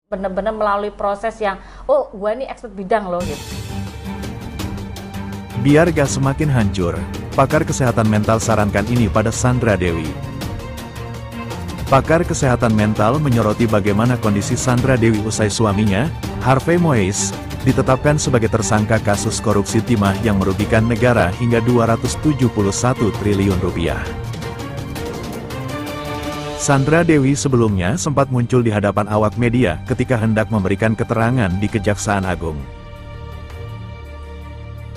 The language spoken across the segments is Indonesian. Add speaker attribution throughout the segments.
Speaker 1: bener-bener melalui proses yang, oh gue nih expert bidang loh gitu.
Speaker 2: Biar gak semakin hancur, pakar kesehatan mental sarankan ini pada Sandra Dewi. Pakar kesehatan mental menyoroti bagaimana kondisi Sandra Dewi usai suaminya, Harvey Moise, ditetapkan sebagai tersangka kasus korupsi timah yang merugikan negara hingga 271 triliun rupiah. Sandra Dewi sebelumnya sempat muncul di hadapan awak media ketika hendak memberikan keterangan di Kejaksaan Agung.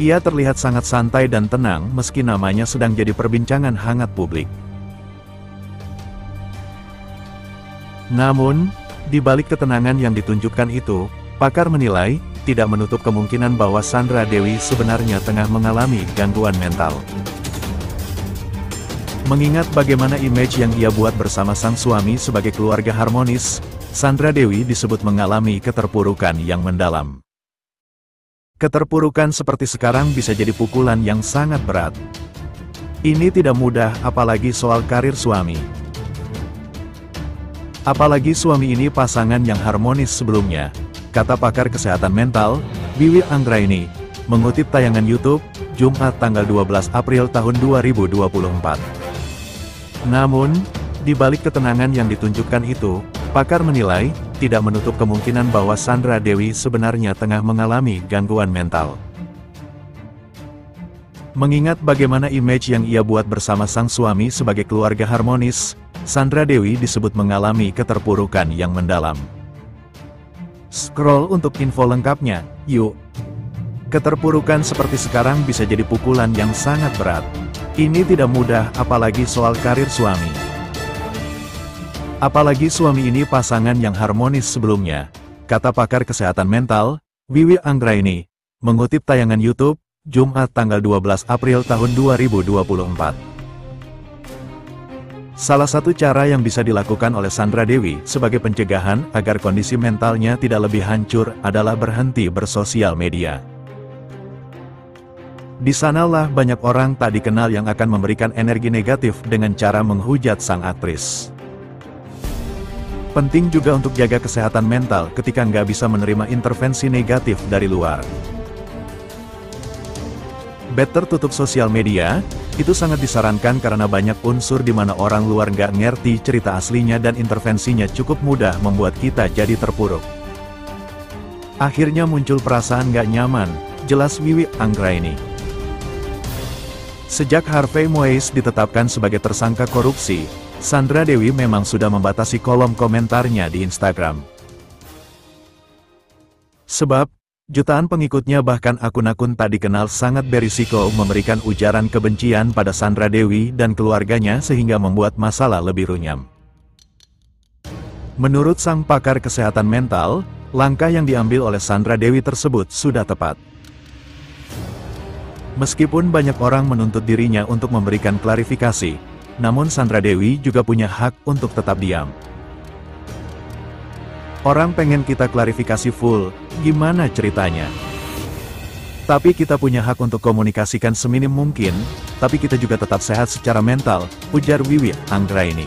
Speaker 2: Ia terlihat sangat santai dan tenang meski namanya sedang jadi perbincangan hangat publik. Namun, di balik ketenangan yang ditunjukkan itu, pakar menilai, tidak menutup kemungkinan bahwa Sandra Dewi sebenarnya tengah mengalami gangguan mental. Mengingat bagaimana image yang ia buat bersama sang suami sebagai keluarga harmonis, Sandra Dewi disebut mengalami keterpurukan yang mendalam. Keterpurukan seperti sekarang bisa jadi pukulan yang sangat berat. Ini tidak mudah, apalagi soal karir suami. Apalagi suami ini pasangan yang harmonis sebelumnya, kata pakar kesehatan mental, Wiwi Anggraini, mengutip tayangan YouTube, Jumat tanggal 12 April tahun 2024. Namun, di balik ketenangan yang ditunjukkan itu, pakar menilai, tidak menutup kemungkinan bahwa Sandra Dewi sebenarnya tengah mengalami gangguan mental. Mengingat bagaimana image yang ia buat bersama sang suami sebagai keluarga harmonis, Sandra Dewi disebut mengalami keterpurukan yang mendalam. Scroll untuk info lengkapnya, yuk. Keterpurukan seperti sekarang bisa jadi pukulan yang sangat berat. Ini tidak mudah, apalagi soal karir suami. Apalagi suami ini pasangan yang harmonis sebelumnya, kata pakar kesehatan mental, Wiwi Anggraini, mengutip tayangan YouTube, Jumat tanggal 12 April tahun 2024. Salah satu cara yang bisa dilakukan oleh Sandra Dewi sebagai pencegahan agar kondisi mentalnya tidak lebih hancur adalah berhenti bersosial media. Di sanalah banyak orang tak dikenal yang akan memberikan energi negatif dengan cara menghujat sang aktris. Penting juga untuk jaga kesehatan mental ketika nggak bisa menerima intervensi negatif dari luar. Better tutup sosial media, itu sangat disarankan karena banyak unsur di mana orang luar nggak ngerti cerita aslinya dan intervensinya cukup mudah membuat kita jadi terpuruk. Akhirnya muncul perasaan nggak nyaman, jelas Wiwi Anggraini. Sejak Harvey Moise ditetapkan sebagai tersangka korupsi, Sandra Dewi memang sudah membatasi kolom komentarnya di Instagram. Sebab, jutaan pengikutnya bahkan akun-akun tak dikenal sangat berisiko memberikan ujaran kebencian pada Sandra Dewi dan keluarganya sehingga membuat masalah lebih runyam. Menurut sang pakar kesehatan mental, langkah yang diambil oleh Sandra Dewi tersebut sudah tepat. Meskipun banyak orang menuntut dirinya untuk memberikan klarifikasi, namun Sandra Dewi juga punya hak untuk tetap diam. Orang pengen kita klarifikasi full, gimana ceritanya? Tapi kita punya hak untuk komunikasikan seminim mungkin, tapi kita juga tetap sehat secara mental, ujar Wiwi Anggraini.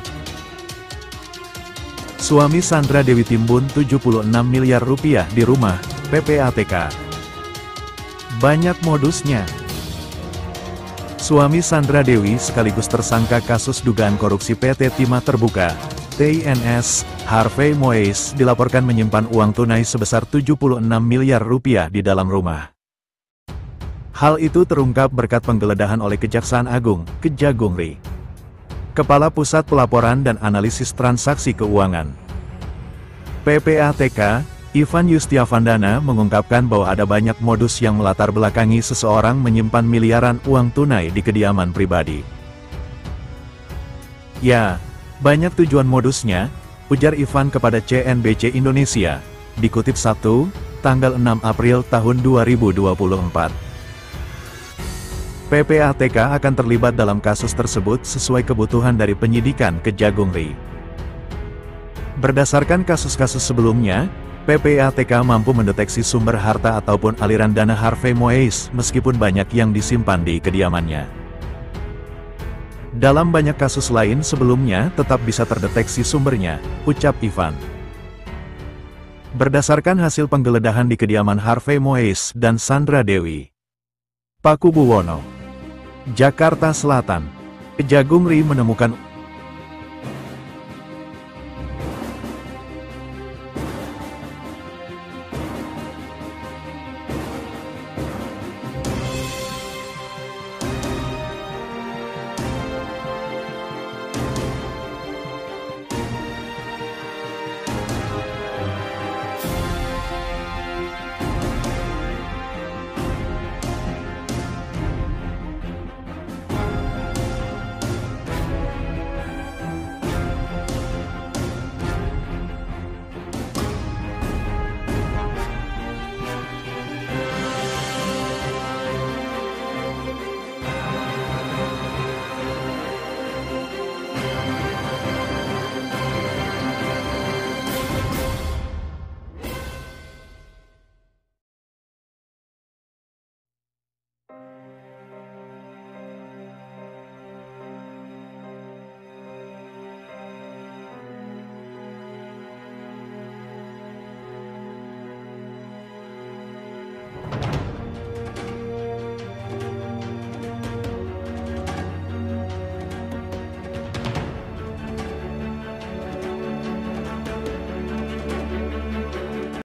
Speaker 2: Suami Sandra Dewi timbun 76 miliar rupiah di rumah, PPATK. Banyak modusnya. Suami Sandra Dewi sekaligus tersangka kasus dugaan korupsi PT Timah Terbuka, TINS, Harvey Moise dilaporkan menyimpan uang tunai sebesar 76 miliar rupiah di dalam rumah. Hal itu terungkap berkat penggeledahan oleh Kejaksaan Agung, Kejagungri. Kepala Pusat Pelaporan dan Analisis Transaksi Keuangan, PPATK, Ivan Yustiavandana mengungkapkan bahwa ada banyak modus yang melatar belakangi seseorang menyimpan miliaran uang tunai di kediaman pribadi. Ya, banyak tujuan modusnya, ujar Ivan kepada CNBC Indonesia, dikutip Sabtu, tanggal 6 April tahun 2024. PPATK akan terlibat dalam kasus tersebut sesuai kebutuhan dari penyidikan Kejagungri. Berdasarkan kasus-kasus sebelumnya, PPATK mampu mendeteksi sumber harta ataupun aliran dana Harvey Moise meskipun banyak yang disimpan di kediamannya. Dalam banyak kasus lain sebelumnya tetap bisa terdeteksi sumbernya, ucap Ivan. Berdasarkan hasil penggeledahan di kediaman Harvey Moise dan Sandra Dewi Pakubuwono, Jakarta Selatan, Kejagung RI menemukan